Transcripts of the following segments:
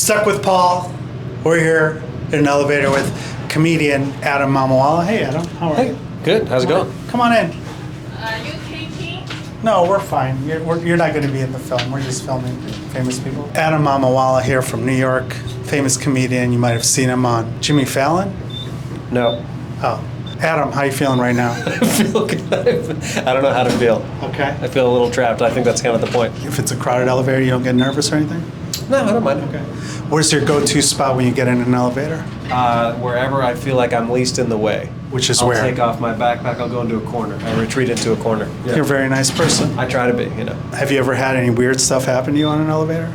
Stuck with Paul. We're here in an elevator with comedian Adam Mamawala. Hey, Adam. How are you? Good. How's it going? Come on in. You taping? No, we're fine. You're not going to be in the film. We're just filming famous people. Adam Mamawala here from New York. Famous comedian. You might have seen him on Jimmy Fallon. No. Oh. Adam, how you feeling right now? I feel good. I don't know how to feel. Okay. I feel a little trapped. I think that's kind of the point. If it's a crowded elevator, you don't get nervous or anything? No, I don't mind. Okay. Where's your go-to spot when you get in an elevator? Wherever I feel like I'm least in the way. Which is I'll where? I'll take off my backpack. I'll go into a corner. I retreat into a corner. Yeah. You're a very nice person. I try to be, Have you ever had any weird stuff happen to you on an elevator?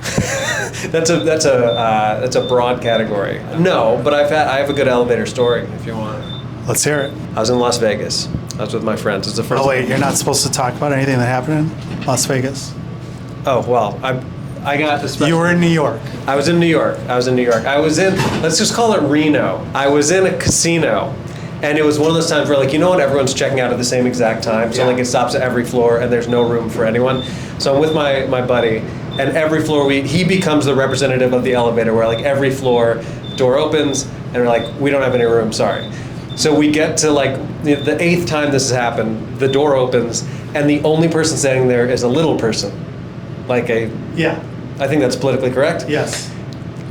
That's a broad category. No, but I have a good elevator story if you want. Let's hear it. I was in Las Vegas. I was with my friends. It's the first. Oh wait, you're not supposed to talk about anything that happened in Las Vegas? Oh well, I got this. You were in New York. I was in New York. I was in, let's just call it Reno. I was in a casino, and it was one of those times where, like, when everyone's checking out at the same exact time, so like it stops at every floor, and there's no room for anyone. So I'm with my buddy, and every floor he becomes the representative of the elevator, where like every floor, door opens, and we're like, we don't have any room, sorry. So we get to like the 8th time this has happened, the door opens, and the only person standing there is a little person, like Yeah. I think that's politically correct. Yes.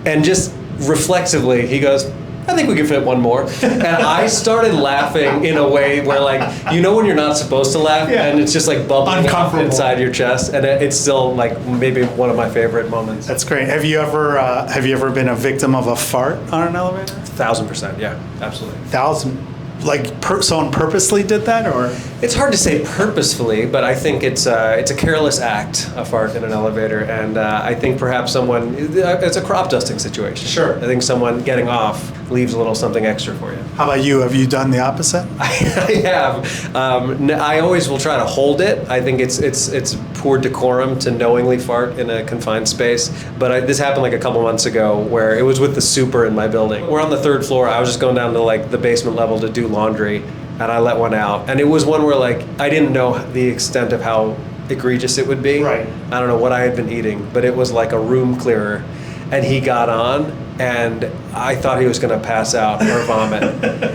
And just reflexively, he goes, I think we can fit one more. And I started laughing in a way where, like, when you're not supposed to laugh, and it's just like bubbling up inside your chest, and it's still like maybe one of my favorite moments. That's great. Have you ever been a victim of a fart on an elevator? 1000%, yeah, absolutely. 1,000. Like someone purposely did that, or? It's hard to say purposefully, but I think it's a careless act, a fart in an elevator, and I think perhaps it's a crop dusting situation. Sure. I think someone getting off leaves a little something extra for you. How about you? Have you done the opposite? I have. I always will try to hold it. I think it's poor decorum to knowingly fart in a confined space. But this happened like a couple months ago, where it was with the super in my building. We're on the 3rd floor. I was just going down to like the basement level to do laundry, and I let one out. And it was one where like I didn't know the extent of how egregious it would be. Right. I don't know what I had been eating, but it was like a room clearer. And he got on, and I thought he was going to pass out or vomit.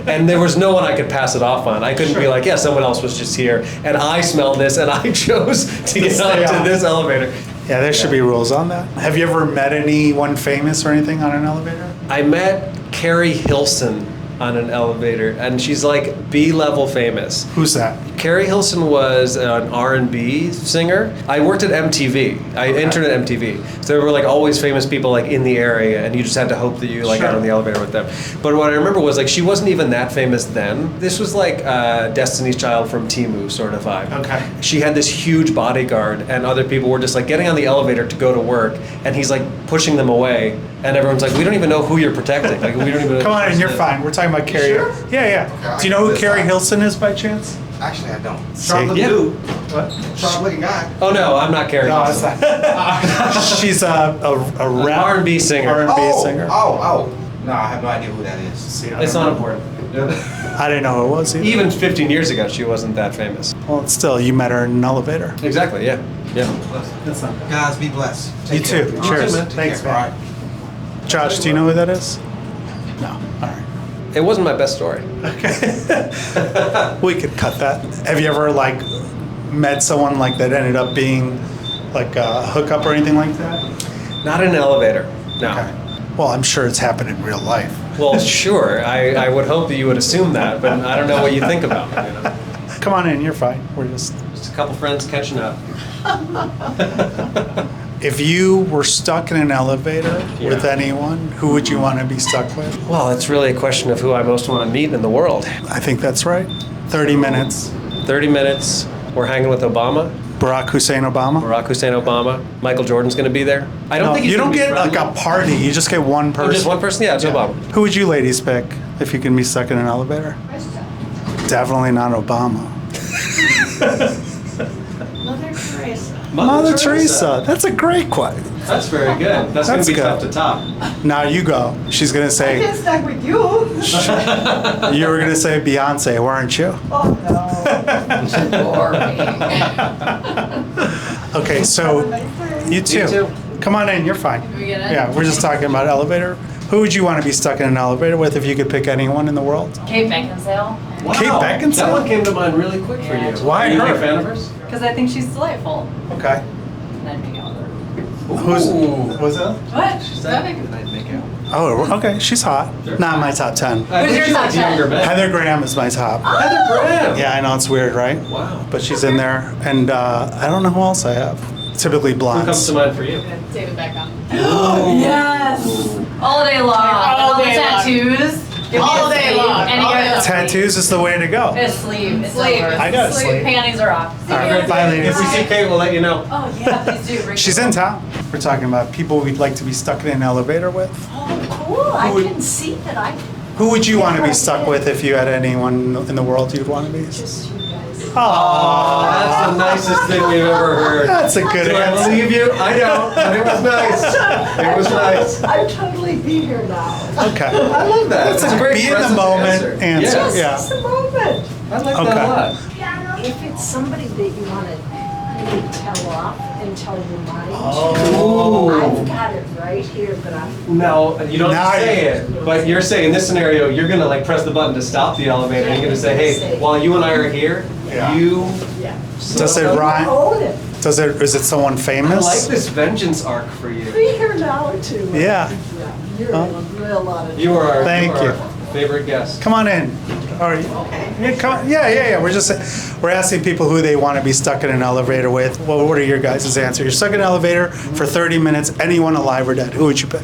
And there was no one I could pass it off on. I couldn't be like, someone else was just here, and I smelled this, and I chose to get onto this elevator. Yeah, there should be rules on that. Have you ever met anyone famous or anything on an elevator? I met Carrie Hilson on an elevator, and she's like B-level famous. Who's that? Carrie Hilson was an R&B singer. I worked at MTV. I interned at MTV. So there were like always famous people like in the area, and you just had to hope that you like got on the elevator with them. But what I remember was like she wasn't even that famous then. This was like Destiny's Child from Temu sort of vibe. Okay. She had this huge bodyguard, and other people were just like getting on the elevator to go to work, and he's like pushing them away, and everyone's like, we don't even know who you're protecting. Like we don't even know. Come on in, you're fine. We're talking about Carrie. Sure? Yeah. Okay, Do you know who Carrie Hilson is by chance? Actually, I don't. See? Sharp looking Yeah. dude. What? Sharp looking guy. Oh no, I'm not Carrie No, Hilson. it's not. She's a rap R&B singer. R&B singer. Oh. No, I have no idea who that is. See, It's not important. I didn't know who it was either. Even 15 years ago, she wasn't that famous. Well, still, you met her in an elevator. Exactly, yeah. That's not bad. Guys, be blessed. You Take care. too. Cheers. Take Thanks, care. man. All right. Josh, do you know who that is? No. All right. It wasn't my best story. Okay. We could cut that. Have you ever like met someone like that ended up being like a hookup or anything like that? Not in an elevator, no. Okay. Well, I'm sure it's happened in real life. Well, sure. I would hope that you would assume that, but I don't know what you think about it. Come on in. You're fine. We're just a couple friends catching up. If you were stuck in an elevator with anyone, who would you want to be stuck with? Well, it's really a question of who I most want to meet in the world. I think that's right. 30 minutes. 30 minutes, we're hanging with Obama. Barack Hussein Obama. Barack Hussein Obama. Michael Jordan's going to be there. I don't think he's you don't gonna be get like friendly. a party. You just get one person. Oh, just one person? Yeah, it's Obama. Who would you ladies pick if you can be stuck in an elevator? Definitely not Obama. Mother Teresa. Mother Teresa. That's a great question. That's very good. That's going to be good. tough to top. Now you go. She's gonna I say can stuck with you. you were gonna say Beyonce, weren't you? Oh no. Boring. Okay, so you too. Come on in, you're fine. we get in? Yeah, we're just talking about elevator. Who would you want to be stuck in an elevator with if you could pick anyone in the world? Kate Beckinsale. Wow. Kate Beckinsale? That one came to mind really quick for Yeah. you. Why Are you a her? big fan of hers? Because I think she's delightful. Okay. And I'd make out with her. Who's Ooh. was that? What? She's that big that I'd make out. Oh, okay. She's hot. Sure. Not in my top 10. I Who's think your she top likes 10? younger men. Heather Graham is my top. Heather Graham. Yeah, I know it's weird, right? Wow. But she's in there, and I don't know who else I have. Typically Who comes blondes. to mind for you? David Beckham. Yes! All day long. All And day the long. tattoos. Give me All a day sleeve. long. And you All got day a long. Tattoos is the way to go. It's sleeve. It's Sleeve. over. I got a sleeve. Panties are off. All right, bye, ladies. If we see Kate, we'll let you know. Oh, yeah, please do. Bring She's it in up. town. We're talking about people we'd like to be stuck in an elevator with. Oh, cool. I Who would- can see that. I Who would you want to be stuck with if you had anyone in the world you'd want to be? just you guys. Oh, that's the nicest thing we've ever heard. That's a good Do I answer. believe you? I don't, but it was nice. It was nice. I'd totally be here now. Okay. I love that. That's It's a a very be in the present moment answer. Yes. Yeah. It's the moment. I like Okay. that a lot. If it's somebody that you want to really tell off and tell your mind Oh. to, I've got it right here, but I'm. No, you don't Now say you- it, but you're saying in this scenario, you're gonna like press the button to stop the elevator, and you're gonna say, hey, while you and I are here, Yeah. you. Yeah. Does it rhyme? Own it. Is it someone I famous? like this vengeance arc for you. Be here now too. Yeah. You're Huh? a real lot of. You are. Thank are you. our favorite guest. Come on in. All right. Yeah, come on. Yeah. We're asking people who they want to be stuck in an elevator with. Well, what are your guys' answer? You're stuck in an elevator for 30 minutes. Anyone alive or dead? Who would you pick?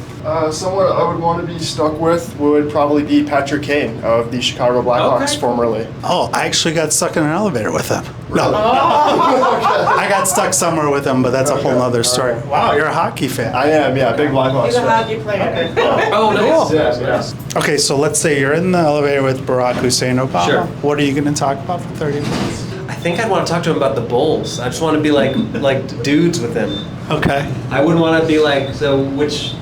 Someone I would want to be stuck with would probably be Patrick Kane of the Chicago Blackhawks Okay. formerly. Oh, I actually got stuck in an elevator with him. No, Oh. I got stuck somewhere with him, but that's a whole Okay. nother story. Alright. Wow, you're a hockey fan. I am, yeah, big Blackhawks He's a fan. hockey player. Oh, nice. Cool. Yes, yes. Okay, so let's say you're in the elevator with Barack Hussein Obama. Sure. What are you going to talk about for 30 minutes? I think I'd want to talk to him about the Bulls. I just want to be like dudes with him. Okay. I wouldn't want to be like, so which,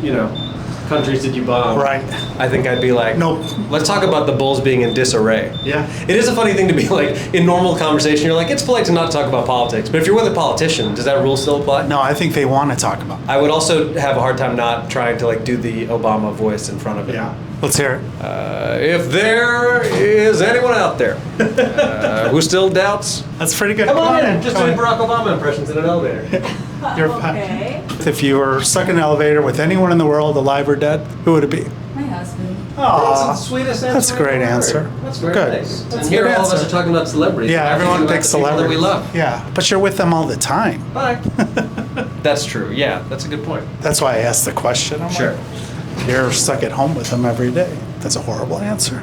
countries did you bomb? Right. I think I'd be like, Nope. Let's talk about the Bulls being in disarray. Yeah. It is a funny thing to be like, in normal conversation, you're like, it's polite to not talk about politics. But if you're with a politician, does that rule still apply? No, I think they want to talk about it. I would also have a hard time not trying to like do the Obama voice in front of him. Let's hear it. If there is anyone out there who still doubts, That's pretty good. come on in. Just Come doing on. Barack Obama impressions in an elevator. You're fine. Okay. If you were stuck in an elevator with anyone in the world, alive or dead, who would it be? My husband. Aw. That's the sweetest answer. That's a great I've ever answer. heard. That's very Good. nice. That's And a here good all of us answer. are talking about celebrities. Yeah, We have to everyone do picks the people that celebrities. we love. Yeah, but you're with them all the time. Bye. That's true. Yeah, that's a good point. That's why I asked the question. I'm Sure. like, you're stuck at home with them every day. That's a horrible answer.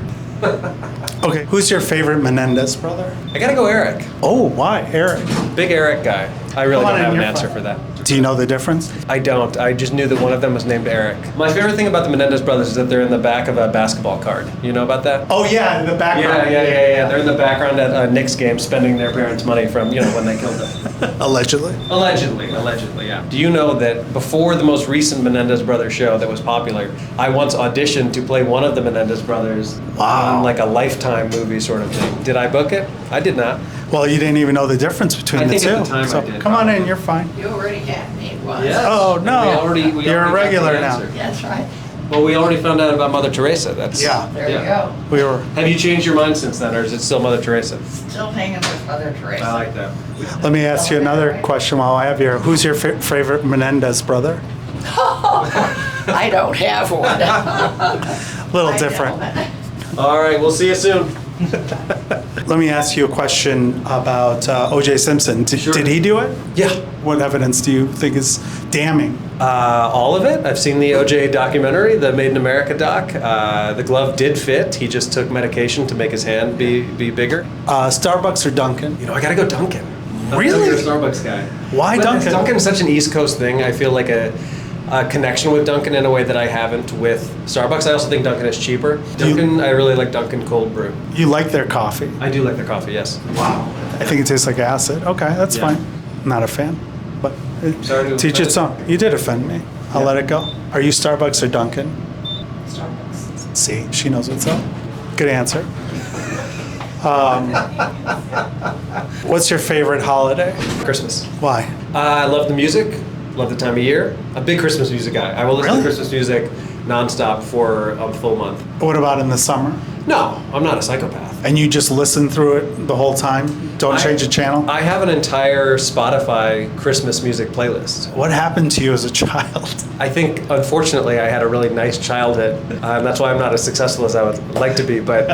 Okay, who's your favorite Menendez brother? I gotta go Eric. Oh, why? Eric. Big Eric guy. I really Come on don't in, have an you're answer fine. for that. Do you know the difference? I don't. I just knew that one of them was named Eric. My favorite thing about the Menendez brothers is that they're in the back of a basketball card. You know about that? Oh, yeah, in the background. Yeah. They're in the background at a Knicks game spending their parents' money from, when they killed them. Allegedly. Allegedly, yeah. Do you know that before the most recent Menendez Brothers show that was popular, I once auditioned to play one of the Menendez brothers Wow. on like a Lifetime movie sort of thing. Did I book it? I did not. Well, you didn't even know the difference between I the think two. at the time I so did. come on in, you're fine. You already had me once. Yes. Oh, And no. We You're a already got regular the now. answer. That's right. Well, we already found out about Mother Teresa. That's Yeah. There you go. We were. Have you changed your mind since then, or is it still Mother Teresa? Still hanging with Mother Teresa. I like that. Let me ask you another question while I have you. Who's your favorite Menendez brother? I don't have one. Little different. All right, we'll see you soon. Let me ask you a question about O.J. Simpson. Sure. Did he do it? Yeah. What evidence do you think is damning? All of it. I've seen the OJ documentary, the Made in America doc. The glove did fit. He just took medication to make his hand be bigger. Starbucks or Dunkin'? I gotta go Dunkin'. Really? You're a Starbucks guy. Why But Dunkin'? Dunkin's such an East Coast thing. I feel like a connection with Dunkin' in a way that I haven't with Starbucks. I also think Dunkin' is cheaper. Dunkin', I really like Dunkin' cold brew. You like their coffee? I do like their coffee, yes. Wow. I think it tastes like acid. Okay, that's Yeah. fine. Not a fan, but Sorry to teach offend. its own. You did offend me. I'll let it go. Are you Starbucks or Dunkin'? Starbucks. See, she knows what's up. Good answer. What's your favorite holiday? Christmas. Why? I love the music. Love the time of year. A big Christmas music guy. I will listen Really? to Christmas music nonstop for a full month. What about in the summer? No, I'm not a psychopath. And you just listen through it the whole time? Don't change the channel? I have an entire Spotify Christmas music playlist. What happened to you as a child? I think, unfortunately, I had a really nice childhood. That's why I'm not as successful as I would like to be. But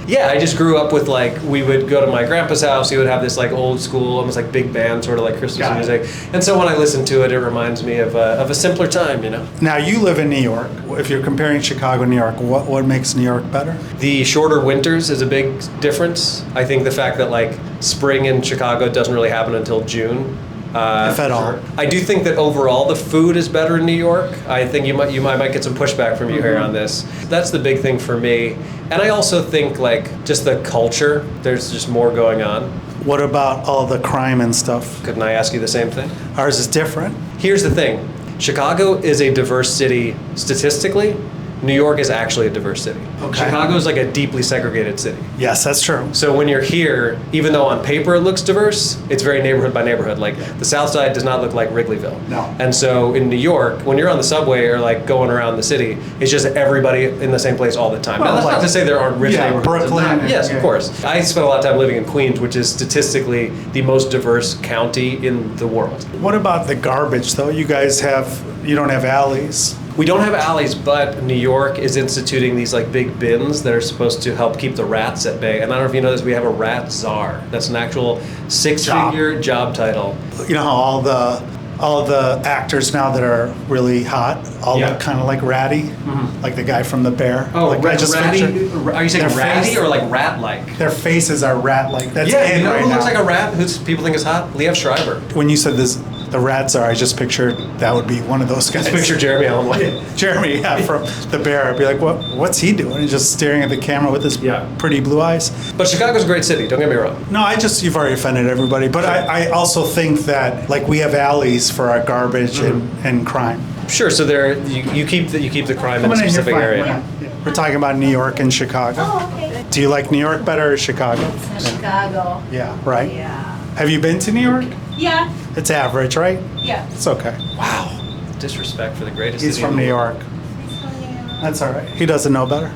yeah, I just grew up with like, we would go to my grandpa's house. He would have this like old school, almost like big band sort of like Christmas Got it. music. And so when I listen to it, it reminds me of a simpler time, you know? Now, you live in New York. If you're comparing Chicago and New York, what makes New York better? The shorter winters is a big difference. I think the fact that like spring in Chicago doesn't really happen until June. If at all. I do think that overall the food is better in New York. I think you might get some pushback from you here on this. That's the big thing for me. And I also think like just the culture, there's just more going on. What about all the crime and stuff? Couldn't I ask you the same thing? Ours is different. Here's the thing. Chicago is a diverse city statistically. New York is actually a diverse city. Okay. Chicago is like a deeply segregated city. Yes, that's true. So when you're here, even though on paper it looks diverse, it's very neighborhood by neighborhood. Like the South Side does not look like Wrigleyville. No. And so in New York, when you're on the subway or like going around the city, it's just everybody in the same place all the time. Well, now, that's like- not to say there aren't rich Yeah, neighborhoods. Brooklyn and- Yes, yeah. of course. I spent a lot of time living in Queens, which is statistically the most diverse county in the world. What about the garbage, though? You don't have alleys. We don't have alleys, but New York is instituting these like big bins that are supposed to help keep the rats at bay. And I don't know if you know this, we have a rat czar. That's an actual six-figure job title. You know how all the actors now that are really hot, all Yeah. look kind of like ratty, like the guy from The Bear. like, I just ratty? pictured Are you saying their ratty face- or like rat-like? Their faces are rat-like. That's Yeah, in you know right who looks now. like a rat? Who people think is hot? Liev Schreiber. When you said this, the rats are, I just pictured that would be one of those guys. Let's picture Jeremy Allen White. Jeremy, yeah, from The Bear. I'd be like, what's he doing? He's just staring at the camera with his Yeah. pretty blue eyes. But Chicago's a great city, don't get me wrong. No, you've already offended everybody. But I also think that, like, we have alleys for our garbage and crime. Sure, so you keep the crime in Come a on in, you're specific fine. area. We're talking about New York and Chicago. Oh, okay. Do you like New York better or Chicago? Chicago. Yeah, right? Yeah. Have you been to New York? Yeah, It's average, right? yeah. It's okay. Wow. Disrespect for the greatest He's city in from the New world. York. That's all right. He doesn't know better.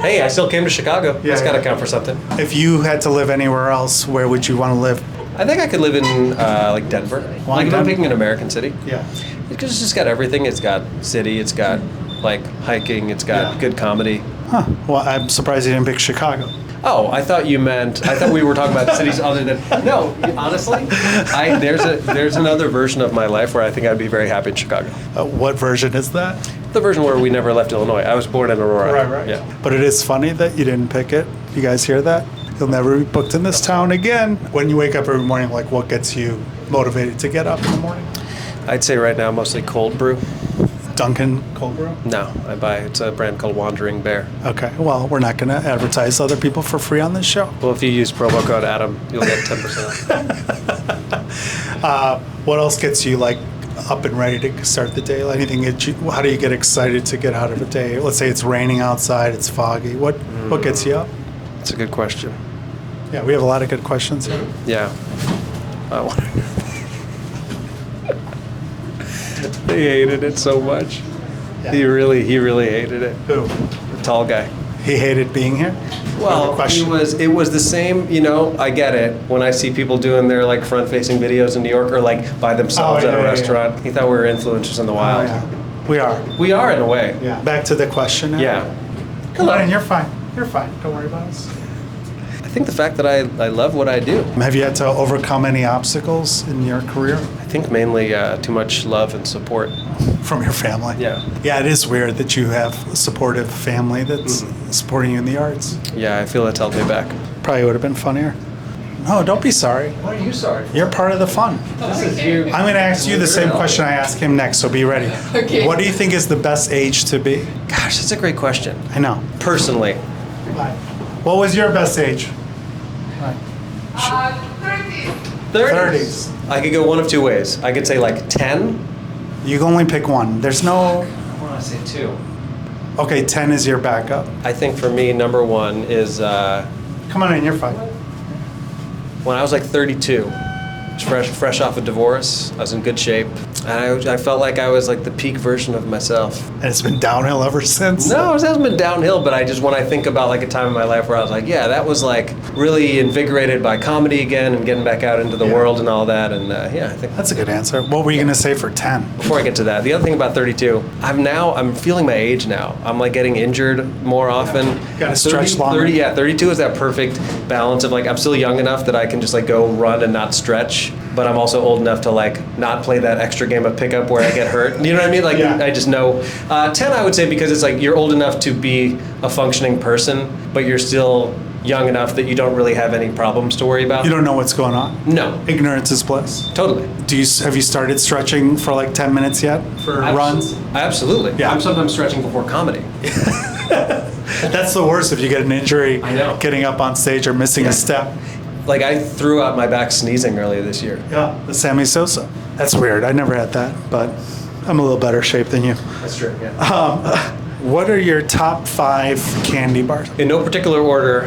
Hey, I still came to Chicago. Yeah, That's got to yeah. count for something. If you had to live anywhere else, where would you want to live? I think I could live in like Denver. Why Like if I'm Denver? picking an American city. Yeah. Because it's just got everything. It's got city. It's got like hiking. It's got Yeah. good comedy. Huh. Well, I'm surprised you didn't pick Chicago. Oh, I thought we were talking about cities other than. No, honestly, there's another version of my life where I think I'd be very happy in Chicago. What version is that? The version where we never left Illinois. I was born in Aurora. Right. Yeah. But it is funny that you didn't pick it. You guys hear that? You'll never be booked in this town again. When you wake up every morning, like, what gets you motivated to get up in the morning? I'd say right now mostly cold brew. Dunkin' cold brew? No, it's a brand called Wandering Bear. Okay. Well, we're not going to advertise other people for free on this show. Well, if you use promo code Adam, you'll get 10% off. What else gets you, like, up and ready to start the day? Anything get you? How do you get excited to get out of a day? Let's say it's raining outside, it's foggy. What gets you up? That's a good question. Yeah, we have a lot of good questions here. Yeah. He hated it so much. Yeah. He really hated it. Who? The tall guy. He hated being here? Well, question. it was the same, I get it. When I see people doing their like front-facing videos in New York or like by themselves Oh, at a yeah, yeah, restaurant, he thought we were influencers in the wild. Oh, yeah. We are. We are in a way. Yeah. Back to the question now. Yeah. Come on in, you're fine. You're fine. Don't worry about us. I think the fact that I love what I do. Have you had to overcome any obstacles in your career I think mainly too much love and support. from your family? Yeah. Yeah, it is weird that you have a supportive family that's supporting you in the arts. Yeah, I feel it's held me back. Probably would have been funnier. No, don't be sorry. What are you sorry for? You're part of the fun. This is you. I'm going to ask you the same question I asked him next, so be ready. Okay. What do you think is the best age to be? Gosh, that's a great question. I know. Personally, What was your best age? 30s. I could go one of two ways. I could say like 10. You can only pick one. There's no... I want to say 2. Okay, 10 is your backup. I think for me, number 1 is Come on in, you're fine. when I was like 32. fresh off a divorce. I was in good shape. And I felt like I was like the peak version of myself. And it's been downhill ever since. No, it hasn't been downhill, but when I think about like a time in my life where I was like, yeah, that was like really invigorated by comedy again and getting back out into the world and all that. And I think That's a good answer. What were you going to say for 10? before I get to that, the other thing about 32, I'm feeling my age now. I'm like getting injured more often. Gotta stretch longer. 32 is that perfect balance of like, I'm still young enough that I can just like go run and not stretch, but I'm also old enough to like not play that extra game of pickup where I get hurt. You know what I mean? Like I just know. 10 I would say because it's like you're old enough to be a functioning person, but you're still young enough that you don't really have any problems to worry about. You don't know what's going on? No. Ignorance is bliss. Totally. Have you started stretching for like 10 minutes yet for runs? Absolutely. Yeah. I'm sometimes stretching before comedy. That's the worst if you get an injury I know. getting up on stage or missing a step. Like I threw out my back sneezing earlier this year. Yeah, the Sammy Sosa. That's weird. I never had that, but I'm a little better shape than you. That's true, yeah. What are your top 5 candy bars? In no particular order,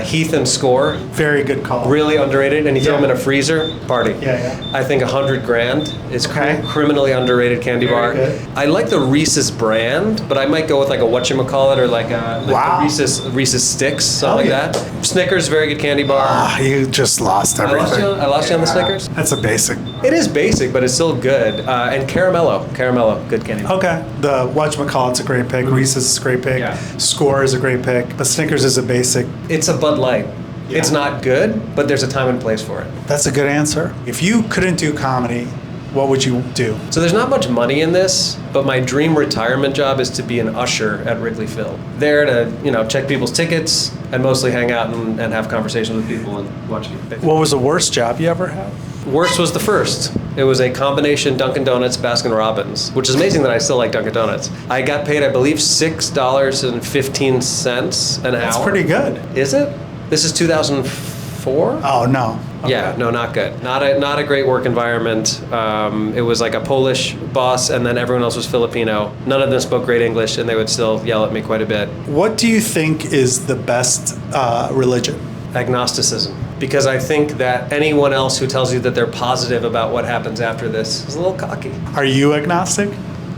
Heath and Score, Very good call. really underrated, and you throw Yeah. them in a freezer, party. Yeah. I think 100 grand is Okay. criminally underrated candy Very bar. good. I like the Reese's brand, but I might go with like a whatchamacallit or like a Wow. the Reese's Sticks, something Hell like that. Snickers, very good candy bar. You just lost I everything. lost you on the Snickers? That's a basic. It is basic, but it's still good. And Caramello, good candy bar. Okay. The whatchamacallit's a great pick. Reese's is a great pick. Yeah. Score is a great pick. But Snickers is a basic. It's a Bud Light. Yeah. It's not good, but there's a time and place for it. That's a good answer. If you couldn't do comedy, what would you do? So there's not much money in this, but my dream retirement job is to be an usher at Wrigley Field. There to, check people's tickets and mostly hang out and have conversations with people and watch people. What was the worst job you ever had? Worst was the first. It was a combination Dunkin' Donuts, Baskin Robbins, which is amazing that I still like Dunkin' Donuts. I got paid, I believe, $6.15 an hour. That's pretty good. Is it? This is 2004? Oh, no. Yeah, no, not good. Not a great work environment. It was like a Polish boss, and then everyone else was Filipino. None of them spoke great English, and they would still yell at me quite a bit. What do you think is the best religion? Agnosticism. Because I think that anyone else who tells you that they're positive about what happens after this is a little cocky. Are you agnostic?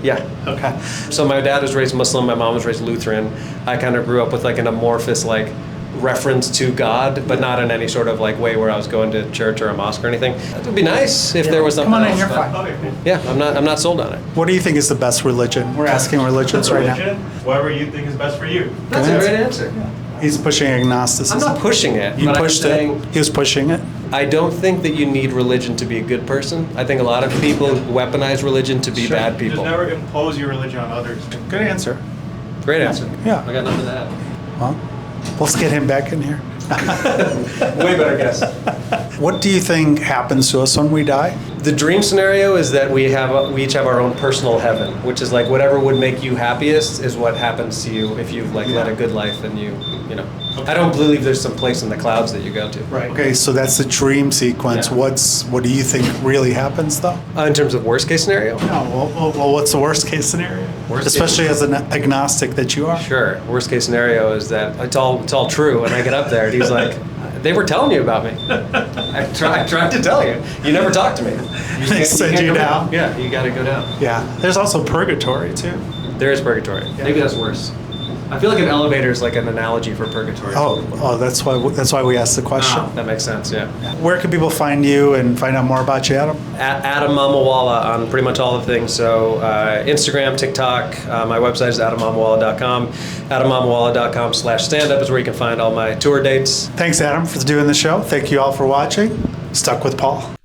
Yeah. Okay. So my dad was raised Muslim, my mom was raised Lutheran. I kind of grew up with like an amorphous like reference to God, but not in any sort of like way where I was going to church or a mosque or anything. It would be nice if there was something Come on in, else, you're but- fine. Yeah, I'm not sold on it. What do you think is the best religion? We're asking religions right now. Religion, whatever you think is best for you. That's a Good great answer. He's pushing agnosticism. I'm not pushing it. You but pushed I'm it. saying He was pushing it. I don't think that you need religion to be a good person. I think a lot of people weaponize religion to be bad people. Just never impose your religion on others. Good answer. Great answer. Yeah. I got nothing to add. Well, let's get him back in here. Way better guess. What do you think happens to us when we die? The dream scenario is that we each have our own personal heaven, which is like whatever would make you happiest is what happens to you if you've like led a good life and you know. I don't believe there's some place in the clouds that you go to. Right. Okay, so that's the dream sequence. Yeah. What do you think really happens though? In terms of worst case scenario? No. Well, what's the worst case scenario? Worst Especially as an agnostic that you are. Sure. Worst case scenario is that it's all true, and I get up there and he's like, "They were telling you about me. I tried to tell you. You never talked to me. They send you go down. Yeah, you got to go down. Yeah. There's also purgatory too. There is purgatory. Maybe that's worse. I feel like an elevator is like an analogy for purgatory. Oh, that's why we asked the question. That makes sense. Yeah. Where can people find you and find out more about you, Adam? At Adam Mamawala on pretty much all the things. So Instagram, TikTok, my website is adammamawala.com. adammamawala.com/standup is where you can find all my tour dates. Thanks, Adam, for doing the show. Thank you all for watching. Stuck with Paul.